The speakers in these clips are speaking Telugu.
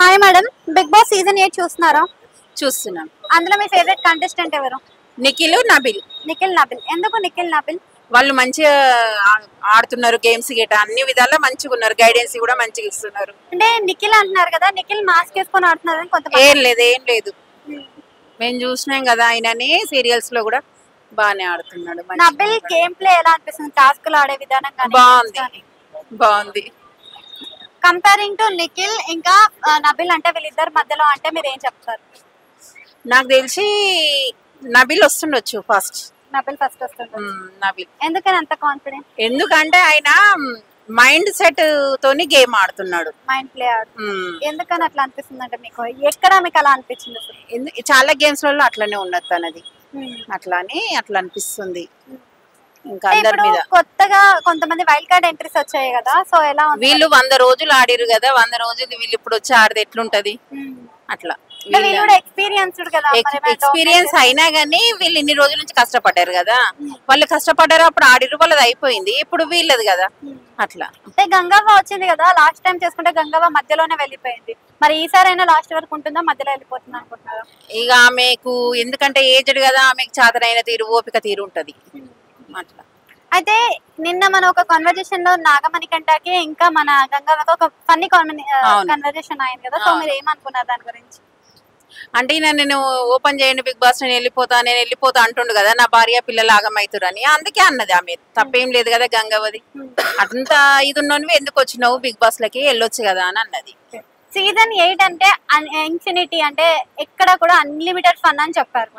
Hi madam, Bigg Boss season 8 చూస్తున్నారా? చూస్తున్నాం. అందులో మీ ఫేవరెట్ కంటెస్టెంట్ ఎవరు? నిఖిల్, నబిల్. నిఖిల్ నబిల్. ఎందుకు నిఖిల్ నబిల్? వాళ్ళు మంచిగా ఆడుతున్నారు గేమ్స్ గిట, అన్ని విధాలా మంచిగా ఉన్నారు. గైడెన్స్ కూడా మంచిగా ఇస్తున్నారు. అంటే నిఖిల్ అంటున్నారు కదా, నిఖిల్ మాస్క్ వేసుకొని ఆడుతున్నారు కొంతమంది. ఏం లేదు మేము చూసినాం కదా, ఆయనని సీరియల్స్ లో కూడా బాగానే ఆడుతున్నాడు. నబిల్ గేమ్ ప్లే ఎలా అనిపిస్తుంది? టాస్క్లు ఆడే విధానం బాగుంది. కంపేరింగ్ టు నిఖిల్ ఇంకా నబిల్, అంటే వీళ్ళిద్దరి మధ్యలో అంటే మీరు ఏం చెప్తారు? నాకు తెలిసి నబిల్ వస్తుండొచ్చు ఫస్ట్. నబిల్ ఫస్ట్ వస్తుంది. నబిల్ ఎందుకని అంత కాన్ఫిడెంట్? ఎందుకంటే ఆయన మైండ్ సెట్ తోని గేమ్ ఆడుతున్నాడు. మైండ్ ప్లే ఎందుకని అట్లా అనిపిస్తుంది అంటే మీకు ఎక్కడ మీకు అలా అనిపించింది? చాలా గేమ్స్ లలో అట్లనే ఉన్నది తనది. అట్లా అనిపిస్తుంది. ఇంకా అందరి మీద కొత్తగా కొంతమంది వైల్డ్ కార్డ్ ఎంట్రీస్ వచ్చాయి కదా, సో ఎలా వీళ్ళు 100 రోజులు ఆడిరు కదా, 100 రోజులు వీళ్ళు ఇప్పుడు వచ్చి ఆడితే ఎట్లుంటది? అట్లా ఎక్స్పీరియన్స్ అయినా గానీ వీళ్ళు ఇన్ని రోజుల నుంచి కష్టపడ్డారు కదా, వాళ్ళు కష్టపడ్డారు, అప్పుడు ఆడిరు, వాళ్ళది అయిపోయింది, ఇప్పుడు వీళ్ళది కదా. అట్లా అంటే గంగవ్వ వచ్చింది కదా, లాస్ట్ టైం చేసుకుంటే గంగవ్వ మధ్యలోనే వెళ్ళిపోయింది. మరి ఈసారి అయినా లాస్ట్ వరకు ఉంటుందా, మధ్యలో వెళ్ళిపోతుందా అనుకుంటున్నారా? ఇక ఆమెకు ఎందుకంటే ఏజ్డ్ కదా, ఆమెకు చాతనైన తీరు, ఓపిక తీరు ఉంటది. అట్లా అయితే నిన్న మన ఒక కన్వర్జేషన్ లో నాగమణి కంటాకి ఇంకా మన గంగవ్వకి ఒక ఫన్నీ కన్వర్జేషన్ అయింది కదా, సో మీరు ఏమనుకున్నారు దాని గురించి? అంటే నేను ఓపెన్ చేయండి బిగ్ బాస్, నేను వెళ్ళిపోతా అంటుండు కదా, నా భార్య పిల్లలు ఆగమవుతురని, అందుకే అన్నది. ఆమె తప్పేం లేదు కదా గంగవ్వది. అంత ఇది ఉన్నవి ఎందుకు వచ్చినావు బిగ్ బాస్ లకి, వెళ్ళొచ్చు కదా అని అన్నది. సీజన్ 8 అంటే ఇన్ఫినిటీ, అంటే ఎక్కడ కూడా అన్లిమిటెడ్ ఫన్ అని చెప్పారు.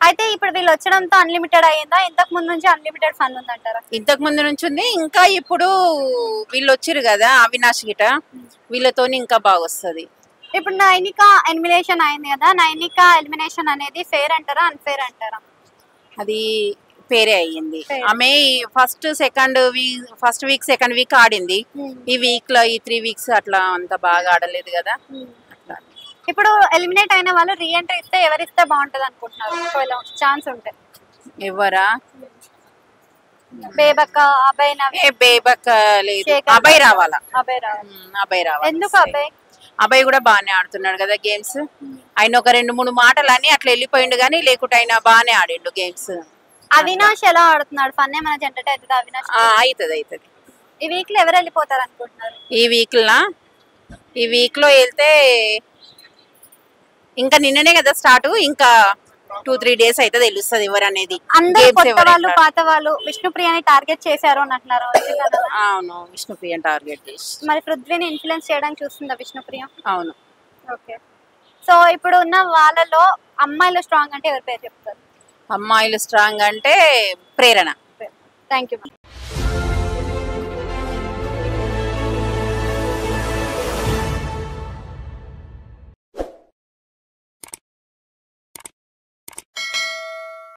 అయితే ఇప్పుడు వీళ్ళు వచ్చడంతో అన్లిమిటెడ్ అయ్యిందా? ఇంతకు ముందు నుంచి అన్లిమిటెడ్ ఫన్ ఉందంటారా? ఇంతకు ముందు నుంచి ఉంది, ఇంకా ఇప్పుడు వీళ్ళు వచ్చిరు కదా అవినాష్ గిట, వీళ్ళతోని ఇంకా బాగా వస్తుంది. ఇప్పుడు నైనిక ఎలిమినేషన్ అయింది కదా, నైనిక ఎలిమినేషన్ అనేది ఫేర్ అంటారా, అన్ఫేర్ అంటారా? అది ఫేరే అయ్యింది. ఆమె ఫస్ట్ వీక్ సెకండ్ వీక్ ఆడింది. ఈ వీక్ లో ఈ 3 వీక్స్ అట్లా అంత బాగా ఆడలేదు కదా. ఇప్పుడు ఎలిమినేట్ అయిన వాళ్ళు రీఎంట్రీ ఇస్తే ఎవరిస్తే బాగుంటది అనుకుంటున్నారు? ఒకవేళ ఛాన్స్ ఉంటే ఎవరా? బేబక్క, అభయ్ బేబక్క లేదు, అభయ్ రావాలా. అభయ్ రావాలి. ఎందుకు అభయ్? అభయ్ కూడా బాగానే ఆడుతున్నాడు కదా గేమ్స్. ఆయన ఒక 2-3 మాటలు అని అట్లా వెళ్ళిపోయిండు గానీ, లేకుంటే ఆయన బాగానే ఆడిండు గేమ్స్. అవినాష్ ఎలా ఆడుతున్నాడు? ఫన్ ఏమైనా జనరేట్ అవుతుంది అవినాష్? అవుతుంది. ఈ వీక్ లో ఎవరు వెళ్ళిపోతారు అనుకుంటున్నారు? ఈ వీక్ లో వెళ్తే ఇంకా నిన్ననే కదా స్టార్ట్, ఇంకా 2-3 డేస్ అయితే తెలుస్తుంది ఎవరు అనేది. అందరూ కొత్త వాళ్ళు పాత వాళ్ళు విష్ణుప్రియని టార్గెట్ చేశారు అని అంటున్నారు. అవును, విష్ణుప్రియ టార్గెట్ చేసి మరి పృథ్వీని ఇన్ఫ్లుయెన్స్ చేయడానికి చూస్తుందా విష్ణుప్రియ? అవును. ఓకే, సో ఇప్పుడు ఉన్న వాళ్ళలో అమ్మాయిలు స్ట్రాంగ్ అంటే ఎవరి పేరు చెప్తారు? అమ్మాయిలు స్ట్రాంగ్ అంటే ప్రేరణ. Thank you.